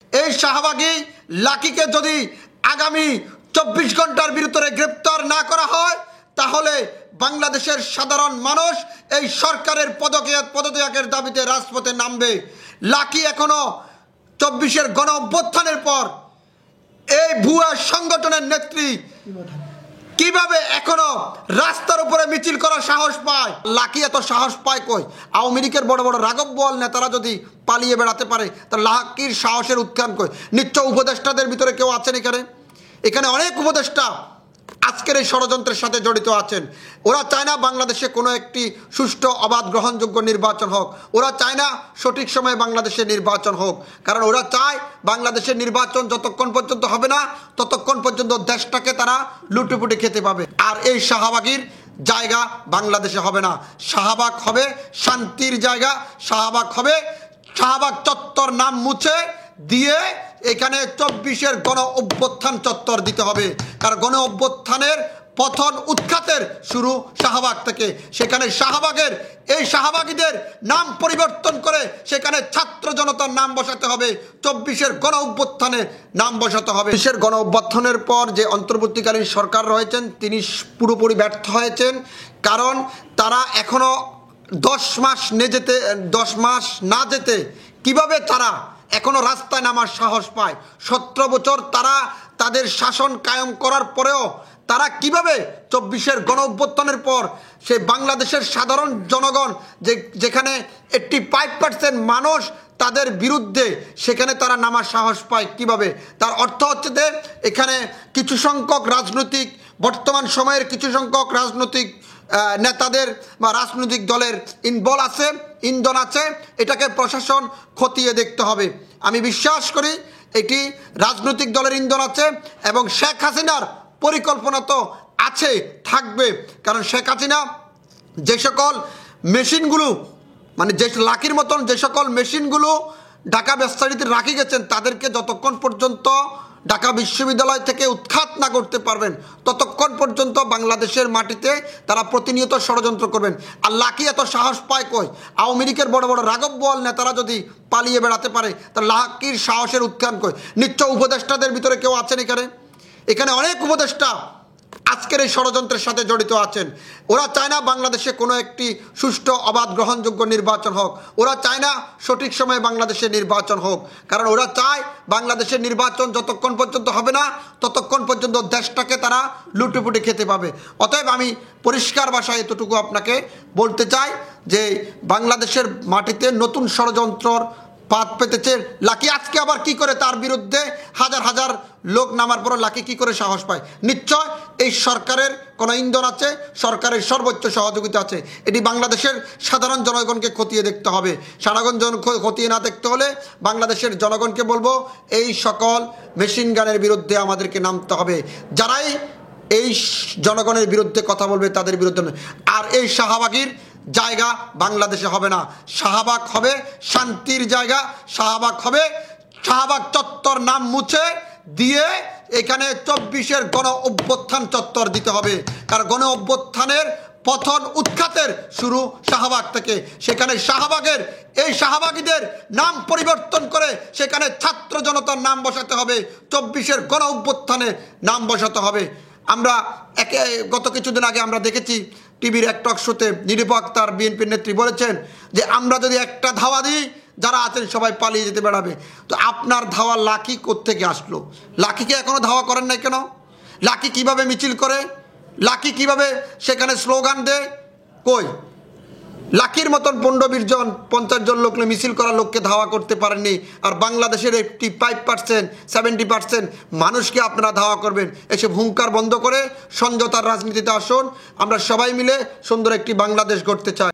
এই শাহবাগী লাকিকে যদি আগামী 24 ঘন্টার ভিতরে গ্রেপ্তার না করা হয় তাহলে বাংলাদেশের সাধারণ মানুষ এই সরকারের পদত্যাগের দাবিতে রাজপথে নামবে। লাকি এখনো 24-এর গণ অভ্যুত্থানের পর এই ভুয়া সংগঠনের নেত্রী কিভাবে এখনো রাস্তার উপরে মিছিল করার সাহস পায়? লাকি এত সাহস পায় কই? আওয়ামী লীগের বড় বড় রাঘব বোয়াল নেতারা যদি পালিয়ে বেড়াতে পারে তা লাকির সাহসের উৎখান কই? নিশ্চয় উপদেষ্টাদের ভিতরে কেউ আছেন এখানে অনেক উপদেষ্টা আজকের এই ষড়যন্ত্রের সাথে জড়িত আছেন। ওরা চায় না বাংলাদেশে কোনো একটি সুষ্ঠু অবাধ গ্রহণযোগ্য নির্বাচন হোক। ওরা চায় না সঠিক সময়ে বাংলাদেশে নির্বাচন হোক, কারণ ওরা চায় বাংলাদেশের নির্বাচন যতক্ষণ পর্যন্ত হবে না ততক্ষণ পর্যন্ত দেশটাকে তারা লুটেপুটে খেতে পাবে। আর এই শাহবাগীর জায়গা বাংলাদেশে হবে না। শাহবাগ হবে শান্তির জায়গা। শাহবাগ চত্বর নাম মুছে দিয়ে এখানে 24-এর গণ অভ্যুত্থান চত্বর দিতে হবে। কারণ গণ অভ্যুত্থানের পতন উৎখাতের শুরু শাহবাগ থেকে। সেখানে এই শাহবাগীদের নাম পরিবর্তন করে সেখানে ছাত্র জনতার নাম বসাতে হবে। 24-এর গণ অভ্যুত্থানের নাম বসাতে হবে। 24-এর গণ অভ্যুত্থানের পর যে অন্তর্বর্তীকালীন সরকার রয়েছেন তিনি পুরোপুরি ব্যর্থ হয়েছেন, কারণ তারা এখনো 10 মাস না যেতে কিভাবে তারা এখনো রাস্তায় নামার সাহস পায়? 17 বছর তারা তাদের শাসন কায়েম করার পরেও তারা কিভাবে 24-এর গণ অভ্যুত্থানের পর সে বাংলাদেশের সাধারণ জনগণ যেখানে 85% মানুষ তাদের বিরুদ্ধে, সেখানে তারা নামার সাহস পায় কিভাবে? তার অর্থ হচ্ছে যে এখানে কিছু সংখ্যক বর্তমান সময়ের কিছু সংখ্যক রাজনৈতিক নেতাদের বা রাজনৈতিক দলের ইন্ধন আছে। এটাকে প্রশাসন খতিয়ে দেখতে হবে। আমি বিশ্বাস করি এটি রাজনৈতিক দলের ইন্ধন আছে এবং শেখ হাসিনার পরিকল্পনা তো আছে, থাকবে। কারণ শেখ হাসিনা যে সকল মেশিনগুলো লাকির মতন যে সকল মেশিনগুলো ঢাকা ব্যবসায়ীতে রাখি গেছেন তাদেরকে যতক্ষণ পর্যন্ত ঢাকা বিশ্ববিদ্যালয় থেকে উৎখাত না করতে পারবেন ততক্ষণ পর্যন্ত বাংলাদেশের মাটিতে তারা প্রতিনিয়ত ষড়যন্ত্র করবেন। আর লাকি এত সাহস পায় কই? আওয়ামী লীগের বড় বড় রাঘব বোয়াল নেতারা যদি পালিয়ে বেড়াতে পারে তা লাকির সাহসের উৎখান কই? নিশ্চয় উপদেষ্টাদের ভিতরে কেউ আছেন এখানে অনেক উপদেষ্টা আজকের এই ষড়যন্ত্রের সাথে জড়িত আছেন। ওরা চায় না বাংলাদেশে কোনো একটি সুষ্ঠু অবাধ গ্রহণযোগ্য নির্বাচন হোক। ওরা চায় না সঠিক সময়ে বাংলাদেশে নির্বাচন হোক, কারণ ওরা চায় বাংলাদেশের নির্বাচন যতক্ষণ পর্যন্ত হবে না ততক্ষণ পর্যন্ত দেশটাকে তারা লুটেপুটে খেতে পাবে। অতএব আমি পরিষ্কার ভাষায় এতটুকু আপনাকে বলতে চাই যে বাংলাদেশের মাটিতে নতুন ষড়যন্ত্রর পাত পেতেছে লাকি। আজকে আবার কি করে তার বিরুদ্ধে হাজার হাজার লোক নামার পর লাকি কি করে সাহস পায়? নিশ্চয় এই সরকারের কোনো ইন্ধন আছে, সরকারের সর্বোচ্চ সহযোগিতা আছে। এটি বাংলাদেশের সাধারণ জনগণকে খতিয়ে দেখতে হবে। খতিয়ে না দেখতে হলে বাংলাদেশের জনগণকে বলবো এই সকল মেশিন গানের বিরুদ্ধে আমাদেরকে নামতে হবে। যারাই এই জনগণের বিরুদ্ধে কথা বলবে তাদের বিরুদ্ধে। আর এই শাহবাগীর জায়গা বাংলাদেশে হবে না। শাহবাগ হবে শান্তির জায়গা। শাহবাগ চত্বর নাম মুছে দিয়ে এখানে 24-এর গণ অভ্যুত্থান চত্বর দিতে হবে। কারণ গণ অভ্যুত্থানের পতন উৎখাতের শুরু শাহবাগ থেকে। সেখানে এই শাহবাগীদের নাম পরিবর্তন করে সেখানে ছাত্র জনতার নাম বসাতে হবে। 24-এর গণ অভ্যুত্থানের নাম বসাতে হবে। আমরা গত কিছুদিন আগে আমরা দেখেছি টিভির এক টক শোতে নিরীহ আক্তার বিএনপির নেত্রী বলেছেন যে আমরা যদি একটা ধাওয়া দিই যারা আছেন সবাই পালিয়ে যেতে বেড়াবে। তো আপনার ধাওয়া লাকি কোত্থেকে আসলো? লাকিকে এখনো ধাওয়া করেন নাই কেন? লাকি কিভাবে মিছিল করে? লাকি কিভাবে সেখানে স্লোগান দেয়? কই লাকির মতন 15-20 জন 50 জন লোক মিছিল করা লোককে ধাওয়া করতে পারেননি। আর বাংলাদেশের 85% 70% মানুষকে আপনারা ধাওয়া করবেন? এসব হুঙ্কার বন্ধ করে সমঝোতার রাজনীতিতে আসুন। আমরা সবাই মিলে সুন্দর একটি বাংলাদেশ গড়তে চাই।